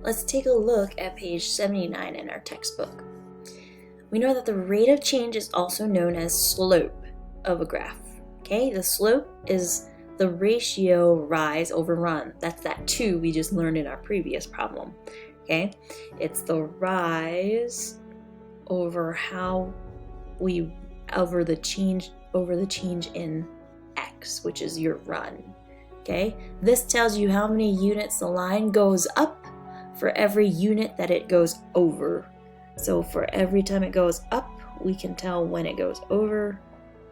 let's take a look at page 79 in our textbook. We know that the rate of change is also known as slope of a graph. Okay, the slope is the ratio rise over run. That's that 2 we just learned in our previous problem. Okay, it's the rise over the change in x, which is your run. Okay, this tells you how many units the line goes up for every unit that it goes over. So for every time it goes up, we can tell when it goes over.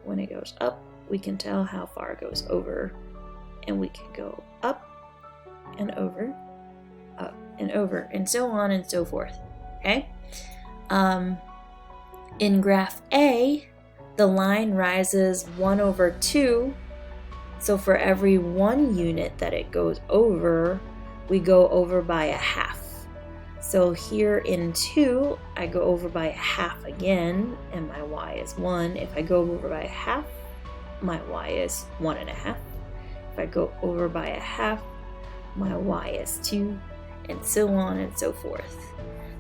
When it goes up, we can tell how far it goes over. And we can go up and over, and so on and so forth. Okay? In graph A, the line rises 1 over 2. So for every 1 unit that it goes over, we go over by a half. So here in 2, I go over by a half again, and my y is 1. If I go over by a half, my y is 1.5. If I go over by a half, my y is 2, and so on and so forth.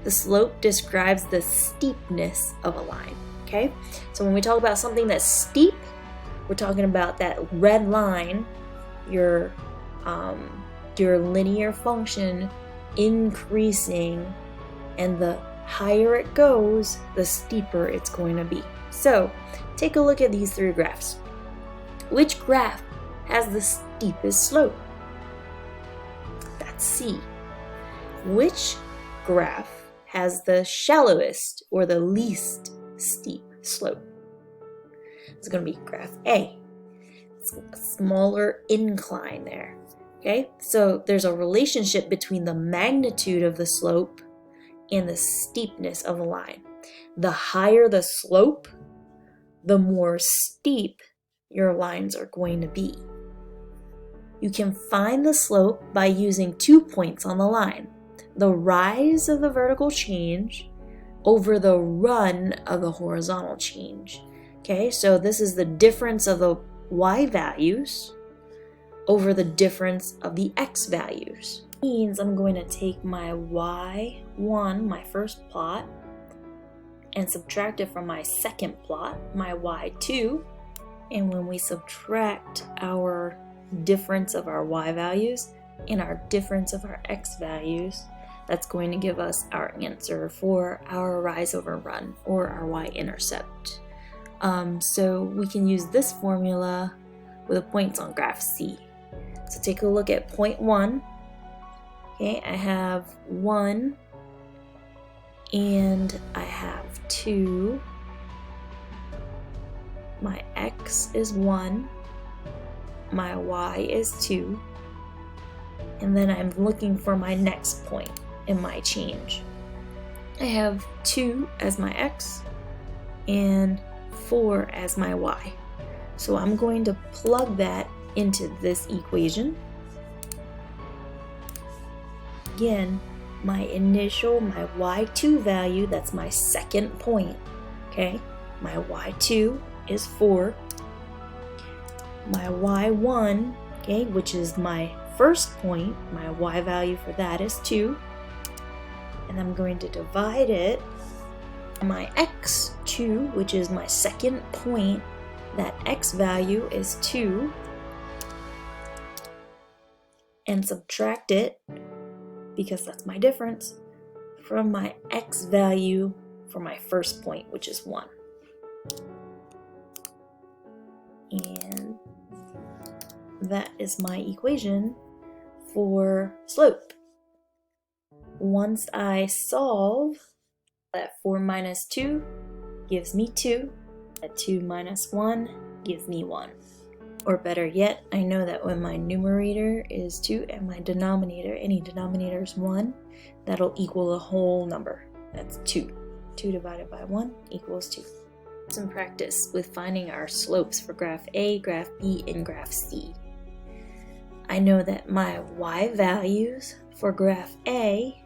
The slope describes the steepness of a line, okay? So when we talk about something that's steep, we're talking about that red line, your linear function increasing, and the higher it goes, the steeper it's going to be. So take a look at these 3 graphs. Which graph has the steepest slope? That's C. Which graph has the shallowest or the least steep slope? It's going to be graph A. It's a smaller incline there. Okay, so there's a relationship between the magnitude of the slope and the steepness of the line. The higher the slope, the more steep your lines are going to be. You can find the slope by using 2 points on the line: the rise of the vertical change over the run of the horizontal change. Okay, so this is the difference of the y values over the difference of the x values. It means I'm going to take my y1, my first plot, and subtract it from my second plot, my y2. And when we subtract our difference of our y values and our difference of our x values, that's going to give us our answer for our rise over run, or our y-intercept. So we can use this formula with the points on graph C. So take a look at point 1. Okay, I have 1 and I have 2. My x is 1. My y is 2. And then I'm looking for my next point in my change. I have 2 as my x and 4 as my y. So I'm going to plug that into this equation. Again, my y2 value, that's my second point, okay? My y2 is 4. My y1, okay, which is my first point, my y value for that is 2. And I'm going to divide it by my x2, which is my second point. That x value is 2. And subtract it, because that's my difference, from my x value for my first point, which is 1. And that is my equation for slope. Once I solve, that 4 minus 2 gives me 2. That 2 minus 1 gives me 1. Or better yet, I know that when my numerator is 2 and my denominator, any denominator is 1, that'll equal a whole number. That's 2. 2 divided by 1 equals 2. Some practice with finding our slopes for graph A, graph B, and graph C. I know that my y values for graph A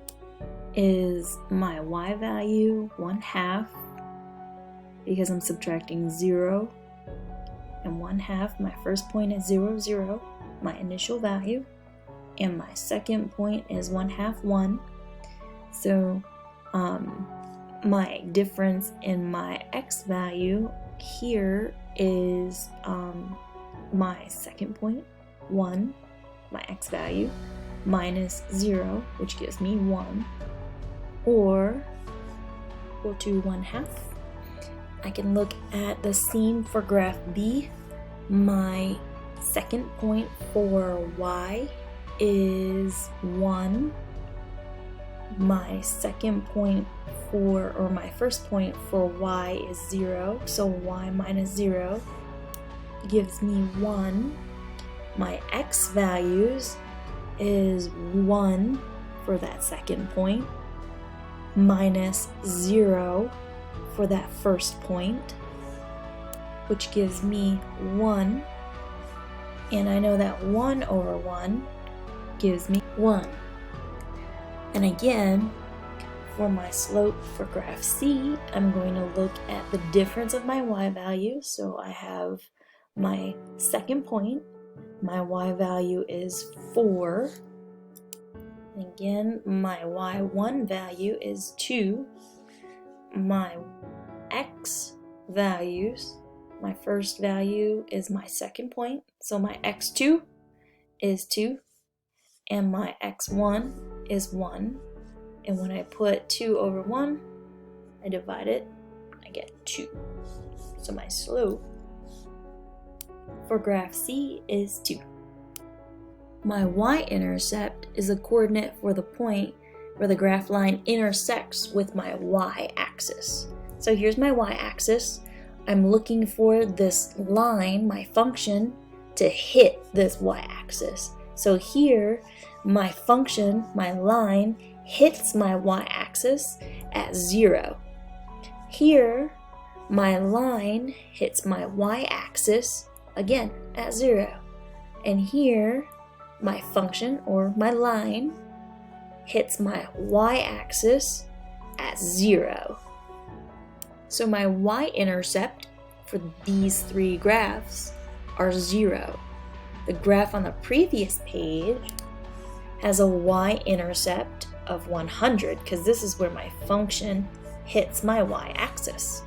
is my y value 1/2, because I'm subtracting 0 and 1/2. My first point is 0, 0, my initial value, and my second point is 1/2, 1. So my difference in my x value here is my second point, 1, my x value, minus 0, which gives me 1, or equal to 1/2. I can look at the same for graph B. My second point for y is 1. My second point or my first point for y is 0, so y minus 0 gives me 1. My x values is 1 for that second point, minus 0 for that first point, which gives me 1. And I know that 1 over 1 gives me 1. And again, for my slope for graph C, I'm going to look at the difference of my y value. So I have my second point, my y value is 4. Again, my y1 value is 2. My x values, my first value is my second point, so my x2 is 2, and my x1 is 1. And when I put 2 over 1, I divide it, I get 2. So my slope for graph C is 2. My y-intercept is a coordinate for the point where the graph line intersects with my y-axis. So here's my y-axis. I'm looking for this line, my function, to hit this y-axis. So here, my function, my line, hits my y-axis at 0. Here, my line hits my y-axis, again, at 0. And here, my function, or my line, hits my y-axis at 0. So my y-intercept for these three graphs are 0. The graph on the previous page has a y-intercept of 100 because this is where my function hits my y-axis.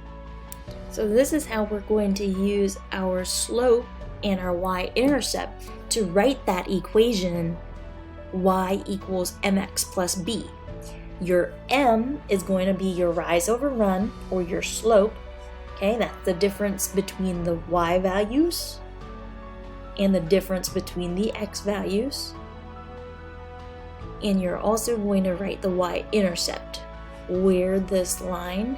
So this is how we're going to use our slope and our y-intercept to write that equation y equals mx plus b. Your m is going to be your rise over run, or your slope. Okay, that's the difference between the y values and the difference between the x values. And you're also going to write the y-intercept, where this line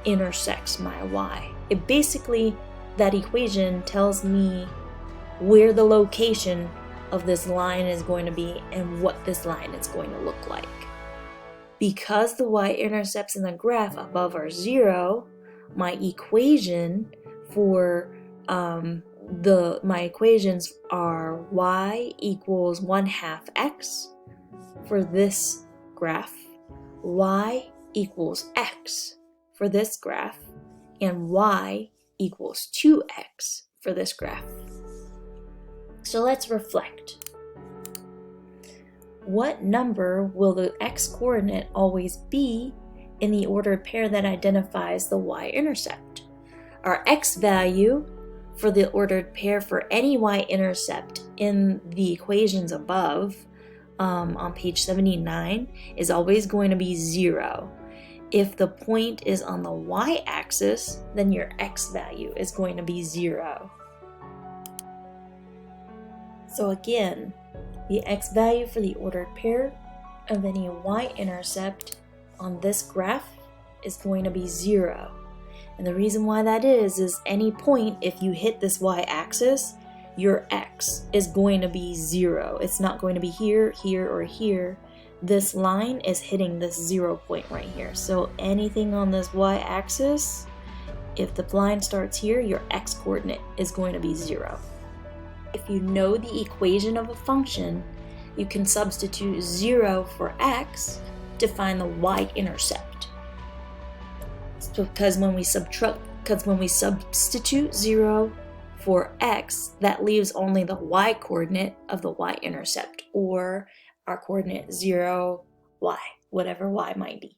intersects my y. It basically, that equation tells me where the location of this line is going to be and what this line is going to look like. Because the y-intercepts in the graph above are 0, my equation for my equations are y equals 1/2 x for this graph, y equals x for this graph, and y equals 2x for this graph. So let's reflect. What number will the x-coordinate always be in the ordered pair that identifies the y-intercept? Our x value for the ordered pair for any y-intercept in the equations above on page 79 is always going to be 0. If the point is on the y-axis, then your x value is going to be 0. So again, the x value for the ordered pair of any y-intercept on this graph is going to be 0. And the reason why that is any point, if you hit this y-axis, your x is going to be 0. It's not going to be here, here, or here. This line is hitting this 0 point right here. So anything on this y-axis, if the line starts here, your x-coordinate is going to be 0. If you know the equation of a function, you can substitute 0 for x to find the y-intercept. Because when we substitute 0 for x, that leaves only the y-coordinate of the y-intercept, or our coordinate 0, y. whatever y might be.